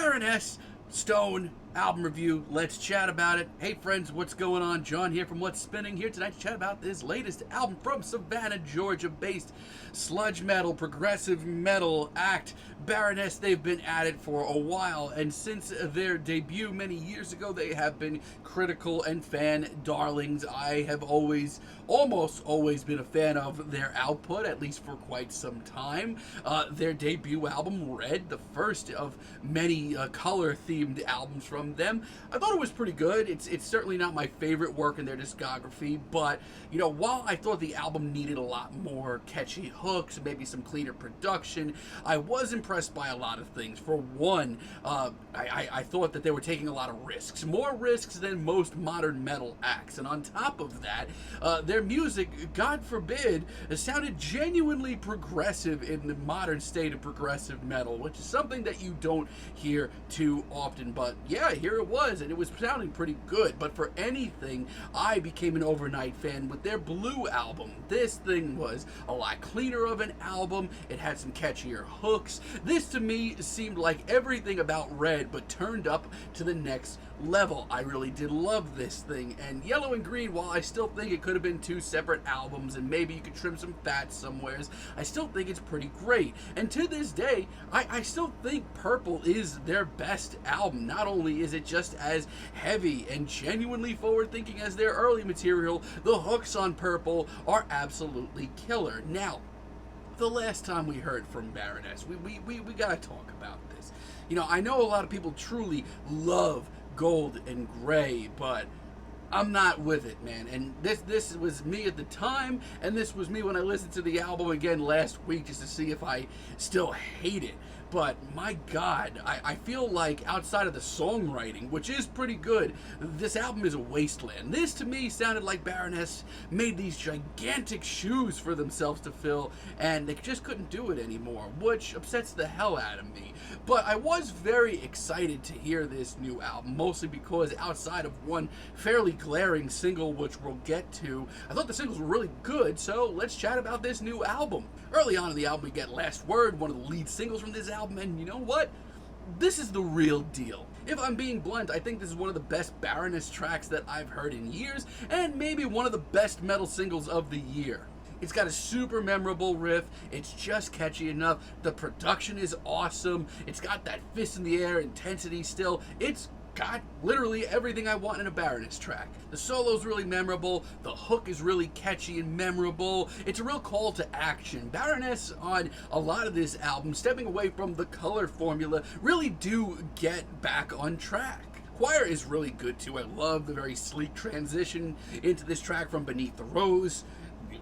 Baroness Stone album review. Let's chat about it. Hey friends, what's going on? John here from What's Spinning, here tonight to chat about this latest album from Savannah, Georgia based sludge metal, progressive metal act Baroness. They've been at it for a while, and since their debut many years ago, they have been critical and fan darlings. I have almost always been a fan of their output, at least for quite some time. Their debut album, Red, the first of many color-themed albums from them, I thought it was pretty good. It's certainly not my favorite work in their discography, but, you know, while I thought the album needed a lot more catchy hooks, maybe some cleaner production, I was impressed by a lot of things. For one, I thought that they were taking a lot of risks, more risks than most modern metal acts, and on top of that, their music, God forbid, sounded genuinely progressive in the modern state of progressive metal, which is something that you don't hear too often. But yeah, here it was, and it was sounding pretty good. But for anything, I became an overnight fan with their Blue album. This thing was a lot cleaner of an album. It had some catchier hooks. This to me seemed like everything about Red, but turned up to the next level. I really did love this thing. And Yellow and Green, while I still think it could have been two separate albums and maybe you could trim some fat somewheres, I still think it's pretty great. And to this day, I still think Purple is their best album. Not only is it just as heavy and genuinely forward-thinking as their early material, the hooks on Purple are absolutely killer. Now, the last time we heard from Baroness, we gotta talk about this. You know, I know a lot of people truly love Gold and Gray, but I'm not with it, man. And this was me at the time, and this was me when I listened to the album again last week just to see if I still hate it. But my God, I feel like outside of the songwriting, which is pretty good, this album is a wasteland. This to me sounded like Baroness made these gigantic shoes for themselves to fill, and they just couldn't do it anymore, which upsets the hell out of me. But I was very excited to hear this new album, mostly because outside of one fairly glaring single, which we'll get to, I thought the singles were really good, so let's chat about this new album. Early on in the album, we get Last Word, one of the lead singles from this album, and you know what? This is the real deal. If I'm being blunt, I think this is one of the best Baroness tracks that I've heard in years, and maybe one of the best metal singles of the year. It's got a super memorable riff, it's just catchy enough, the production is awesome, it's got that fist in the air intensity still, it's got literally everything I want in a Baroness track. The solo's really memorable, the hook is really catchy and memorable, it's a real call to action. Baroness on a lot of this album, stepping away from the color formula, really do get back on track. Choir is really good too. I love the very sleek transition into this track from Beneath the Rose.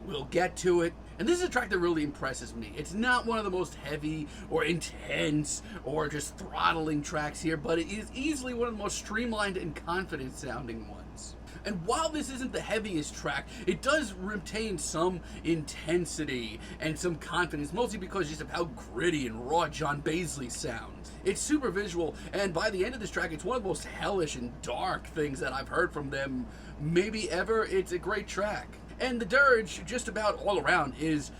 We'll get to it. And this is a track that really impresses me. It's not one of the most heavy or intense or just throttling tracks here, but it is easily one of the most streamlined and confident sounding ones. And while this isn't the heaviest track, it does retain some intensity and some confidence, mostly because just of how gritty and raw John Baisley sounds. It's super visual, and by the end of this track, it's one of the most hellish and dark things that I've heard from them maybe ever. It's a great track. And the Dirge, just about all around, is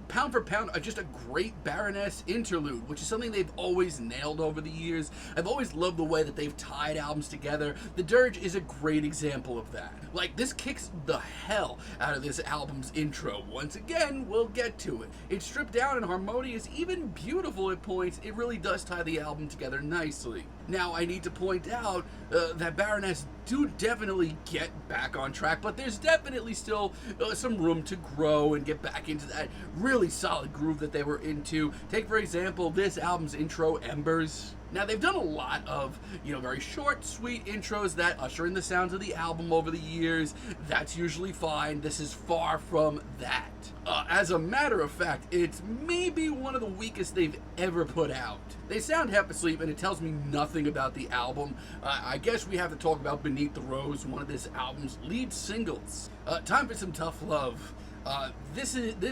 pound for pound just a great Baroness interlude, which is something they've always nailed over the years. I've always loved the way that they've tied albums together. The Dirge is a great example of that. Like, this kicks the hell out of this album's intro. Once again, we'll get to it. It's stripped down and harmonious, even beautiful at points. It really does tie the album together nicely. Now, I need to point out that Baroness do definitely get back on track, but there's definitely still some room to grow and get back into that really solid groove that they were into. Take, for example, this album's intro, Embers. Now, they've done a lot of, very short, sweet intros that usher in the sounds of the album over the years. That's usually fine. This is far from that. As a matter of fact, it's maybe one of the weakest they've ever put out. They sound half asleep, and it tells me nothing about the album. I guess we have to talk about Beneath the Rose, one of this album's lead singles. Time for some tough love. This ain't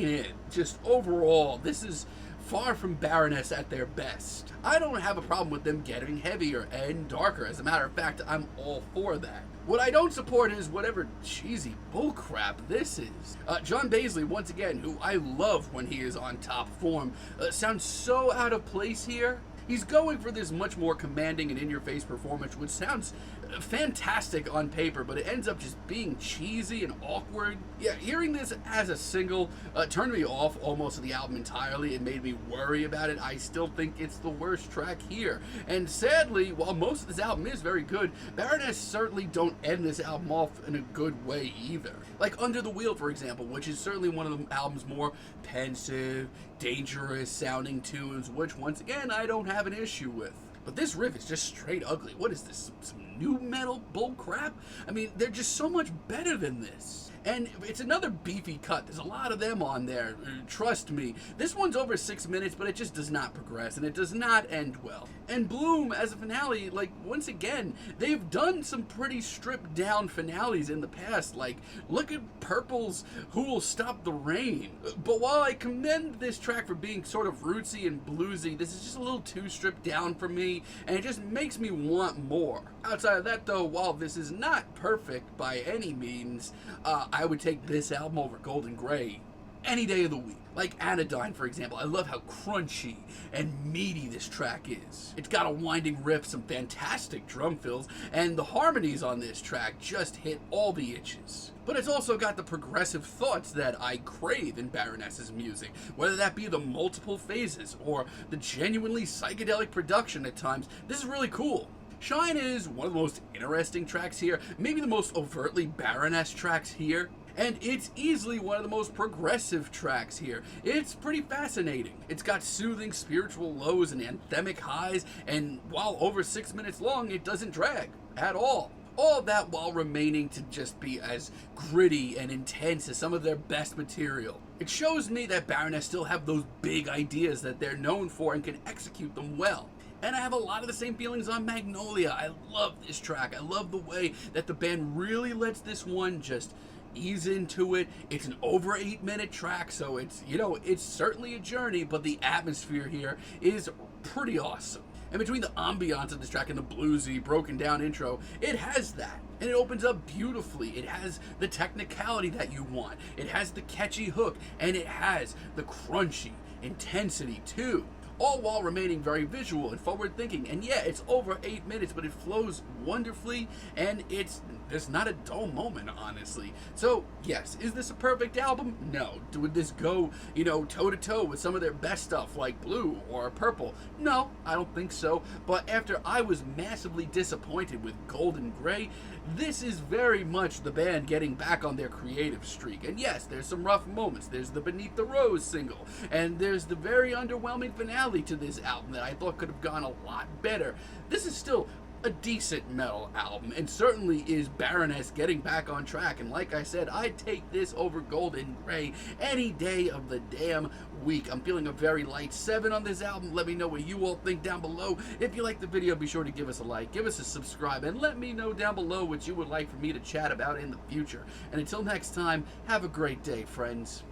it. Just overall, this is far from Baroness at their best. I don't have a problem with them getting heavier and darker. As a matter of fact, I'm all for that. What I don't support is whatever cheesy bullcrap this is. John Baisley, once again, who I love when he is on top form, sounds so out of place here. He's going for this much more commanding and in-your-face performance, which sounds fantastic on paper, but it ends up just being cheesy and awkward. Yeah, hearing this as a single turned me off almost of the album entirely. It made me worry about it. I still think it's the worst track here. And sadly, while most of this album is very good, Baroness certainly don't end this album off in a good way either. Like Under the Wheel, for example, which is certainly one of the album's more pensive, dangerous sounding tunes, which once again I don't have an issue with. But this riff is just straight ugly. What is this, some new metal bull crap? I mean, they're just so much better than this. And it's another beefy cut. There's a lot of them on there. Trust me. This one's over 6 minutes, but it just does not progress, and it does not end well. And Bloom, as a finale, like, once again, they've done some pretty stripped down finales in the past. Like, look at Purple's Who Will Stop the Rain. But while I commend this track for being sort of rootsy and bluesy, this is just a little too stripped down for me, and it just makes me want more. Outside of that, though, while this is not perfect by any means, I would take this album over Golden Grey any day of the week. Like Anodyne, for example. I love how crunchy and meaty this track is. It's got a winding riff, some fantastic drum fills, and the harmonies on this track just hit all the itches. But it's also got the progressive thoughts that I crave in Baroness's music, whether that be the multiple phases or the genuinely psychedelic production at times. This is really cool. Shine is one of the most interesting tracks here, maybe the most overtly Baroness tracks here. And it's easily one of the most progressive tracks here. It's pretty fascinating. It's got soothing spiritual lows and anthemic highs, and while over 6 minutes long, it doesn't drag at all. All of that while remaining to just be as gritty and intense as some of their best material. It shows me that Baroness still have those big ideas that they're known for and can execute them well. And I have a lot of the same feelings on Magnolia. I love this track. I love the way that the band really lets this one just ease into it. It's an over 8 minute track, so it's, you know, it's certainly a journey, but the atmosphere here is pretty awesome. And between the ambiance of this track and the bluesy, broken down intro, it has that. And it opens up beautifully. It has the technicality that you want. It has the catchy hook, and it has the crunchy intensity too. All while remaining very visual and forward thinking. And yeah, it's over 8 minutes, but it flows wonderfully, and there's not a dull moment, honestly. So yes, is this a perfect album? No. Would this go, you know, toe to toe with some of their best stuff like Blue or Purple? No, I don't think so. But after I was massively disappointed with Golden Grey, this is very much the band getting back on their creative streak. And yes, there's some rough moments. There's the Beneath the Rose single, and there's the very underwhelming finale to this album that I thought could have gone a lot better. This is still a decent metal album, and certainly is Baroness getting back on track. And like I said, I'd take this over Golden Grey any day of the damn week. I'm feeling a very light 7 on this album. Let me know what you all think down below. If you like the video, be sure to give us a like, give us a subscribe, and let me know down below what you would like for me to chat about in the future. And until next time, have a great day, friends.